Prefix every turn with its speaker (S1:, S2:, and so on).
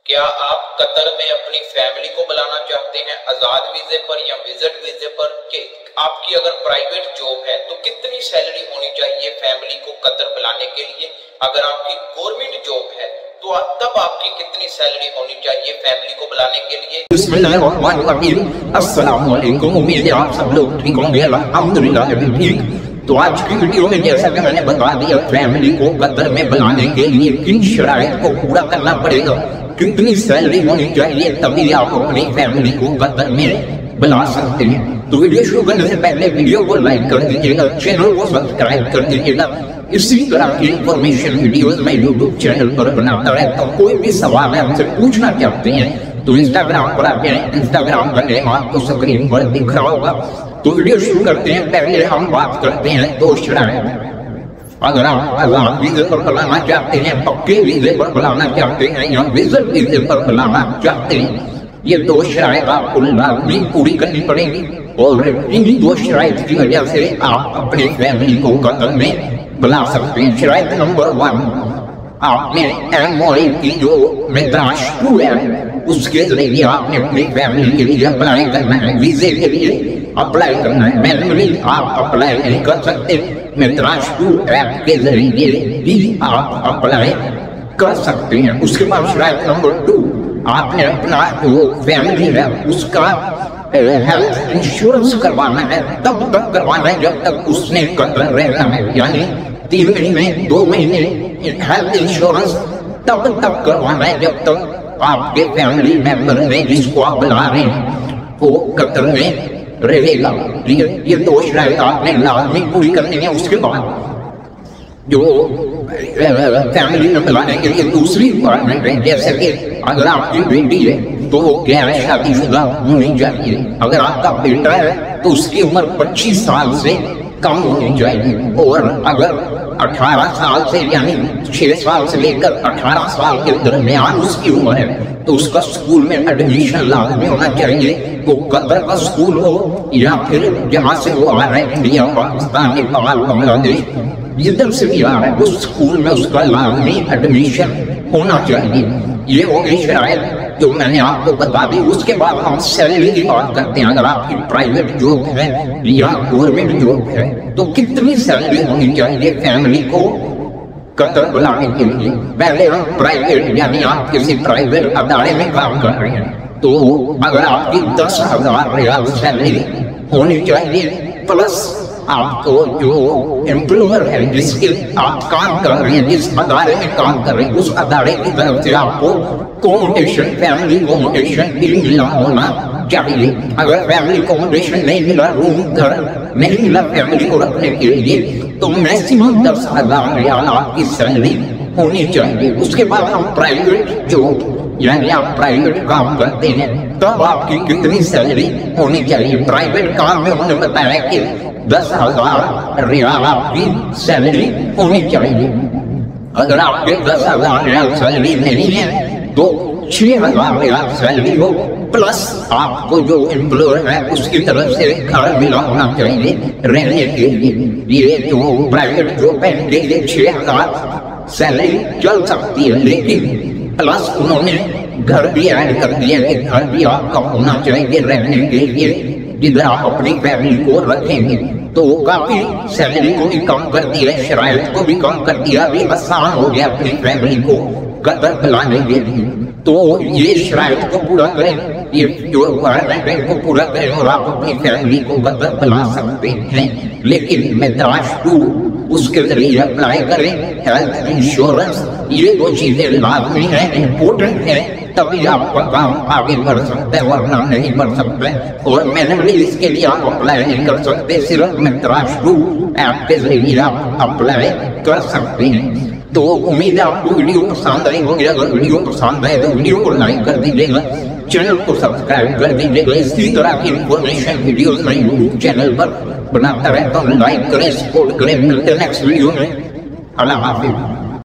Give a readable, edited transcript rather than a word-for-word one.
S1: کیا آپ قطر میں اپنی فیملی کو بلانا چاہتے ہیں آزاد ویزے پر یا وزٹ ویزے پر؟ کہ آپ کی اگر پرائیویٹ جاب ہے تو کتنی سیلری ہونی چاہیے فیملی کو قطر بلانے کے لیے؟ اگر آپ کی گورنمنٹ جاب ہے تو تب آپ کی کتنی سیلری ہونی چاہیے فیملی کو بلانے کے لیے؟
S2: بسم اللہ الرحمن الرحیم، السلام علیکم، امید ہے آپ سب لوگ ٹھیک ہوں گے، الحمدللہ بھی ٹھیک۔ تو آج کی ویڈیو میں جیسا کہ میں نے بتا دیا، فیملی کو قطر میں بلانے کے لیے کن شرائط کو پورا کرنا پڑے گا، کتنی سیلری ہونی چاہیے، تبھی آپ اپنی فیملی کو قطر میں بلا سکتے ہیں۔ تو ویڈیو شروع کرنے سے پہلے ویڈیو کو لائک کر دیجیے گا، چینل کو سبسکرائب کر دیجیے گا۔ اسی طرح کی انفارمیشن ویڈیوز میں یوٹیوب چینل پر بناتا رہتا ہوں۔ کوئی بھی سوال ہم سے پوچھنا چاہتے ہیں تو انسٹاگرام پر آتے ہیں، انسٹاگرام کا لنک آپ کو اسکرین پر دکھ رہا ہوگا۔ تو ویڈیو شروع کرتے ہیں، پہلے ہم بات کرتے ہیں دو شرائط۔ اگر آپ آزاد ویزے پر بلانا چاہتے ہیں، پکے ویزے پر بلانا چاہتے ہیں یا وزٹ ویزے پر بلانا چاہتے ہیں، یہ دو شرائط آپ کو لازمی پوری کرنی پڑیں گی، اور ان دو شرائط کی وجہ سے آپ اپنی فیملی کو قطر میں بلا سکتے ہیں۔ شرائط نمبر 1، آپ نے MOI کی جو مدراش 2 ہے اس کے ذریعے آپ نے اپنی فیملی کے لیے اپلائی کرنا ہے، ویزے کے لیے اپلائی کرنا ہے۔ مینولی آپ اپلائی نہیں کر سکتے، مدراش 2 ایپ کے ذریعے بھی آپ اپلائی کر سکتے ہیں۔ اس کے بعد شرائط نمبر 2، آپ نے اپنا جو فیملی ہے اس کا ہیلتھ انشورنس کروانا ہے، تب تک کروانا ہے جب تک اس نے قطر رہنا ہے، یعنی 3 مہینے 2 مہینے ہیلتھ انشورنس تب تک کروانا ہے جب تک آپ کے فیملی ممبر نے جس کو آپ بلا رہے ہیں وہ قطر میں رہے گا۔ یہ دو شرائط آپ نے لازمی پوری کرنی ہے۔ اس کے بعد جو فیملی میں بلانے کے لیے دوسری ریکوائرمنٹ ہے، جیسے کہ اگر آپ کی بیٹی ہے تو وہ غیر شادی شدہ ہونی چاہیے، اگر آپ کا بیٹا ہے تو اس کی عمر 25 سال سے کم ہونی چاہیے، اور اگر 18 سال سے یعنی 6 سال سے لے کر 18 سال کے درمیان اس کی عمر ہے تو اس کا اسکول میں ایڈمیشن لازمی ہونا چاہیے، وہ قطر کا اسکول ہو یا پھر جہاں سے وہ آ رہے ہیں، انڈیا، پاکستان، نیپال، بنگلہ دیش، جدھر سے بھی آ رہا ہے اس اسکول میں اس کا لازمی ایڈمیشن ہونا چاہیے۔ یہ ہوگی شرائط جو میں نے آپ کو بتا دی۔ اس کے بعد ہم سیلری کی بات کرتے ہیں۔ اگر آپ کی پرائیویٹ جاب ہے یا گورنمنٹ جاب ہے تو کتنی سیلری ہونی چاہیے فیملی کو قطر بلانے کے لیے؟ پہلے ہم پرائیویٹ یعنی آپ کسی پرائیویٹ ادارے میں کام کر رہے ہیں تو اگر آپ کی 10,000 ریال سیلری ہونی چاہیے، پلس آپ کو جو امپلائر ہے جس کے آپ کام کر رہے ہیں، جس ادارے میں کام کر رہے ہیں، اس ادارے کی طرف سے آپ کو کوموڈیشن، فیملی کوموڈیشن بھی ملا ہونا چاہیے۔ اگر فیملی کوموڈیشن نہیں ملا، روم گھر نہیں ملا فیملی کو رکھنے کے لیے، تو میکسیمم 10,000 ریال آپ کی سیلری ہونی چاہیے۔ اس کے بعد ہم پرائیویٹ جو یعنی آپ پرائیویٹ کام کرتے ہیں تب آپ کی کتنی سیلری ہونی چاہیے؟ پرائیویٹ کام میں انہوں نے بتایا کہ 10,000 ریال آپ کی سیلری ہونی چاہیے۔ اگر آپ کے 10,000 ریال سیلری نہیں ہے تو 6,000 ریال سیلری ہو، پلس آپ کو جو امپلائر ہے اس کی طرف سے گھر ملا ہونا چاہیے رہنے کے لیے۔ یہ جو پرائیویٹ جاب ہے کے لیے 6,000 سیلری چل سکتی ہے، لیکن پلس انہوں نے گھر بھی ایڈ کر دیا کہ گھر بھی آپ کا ہونا چاہیے رہنے کے لیے، جدھر آپ اپنی فیملی کو رکھیں گے، تو وہ کافی سیلری کو بھی کم کر دیا، شرائط کو بھی کم کر دیا، ابھی آسان ہو گیا اپنی فیملی کو قطر بلانے کے لیے۔ تو یہ شرائط کو پورا کریں، یہ جو ریکوائرمنٹ ہے کو پورا کریں اور آپ اپنی فیملی کو قطر بلا سکتے ہیں، لیکن مدراش 2 اس کے ذریعے اپلائی کریں۔ ہیلتھ انشورنس، یہ دو چیزیں لازمی ہیں، امپورٹنٹ ہیں، تبھی آپ کا کام آگے بڑھ سکتا ہے، ورنہ نہیں بڑھ سکتا ہے۔ اور مینولی اس کے لیے آپ اپلائی نہیں کر سکتے، صرف مدراش 2 ایپ کے ذریعے آپ اپلائی کر سکتے ہیں۔ تو امید ہے آپ کو ویڈیو پسند آئی ہوگی۔ اگر ویڈیو پسند آئے تو ویڈیو کو لائک کر دیجیے گا، چینل کو سبسکرائب کر دیجیے گا۔ اسی طرح کی انفارمیشن ویڈیوز میں یوٹیوب چینل پر بناتا رہتا ہوں، لائک کریں، سپورٹ کریں۔ ملتے ہیں نیکسٹ ویڈیو میں، اللہ حافظ۔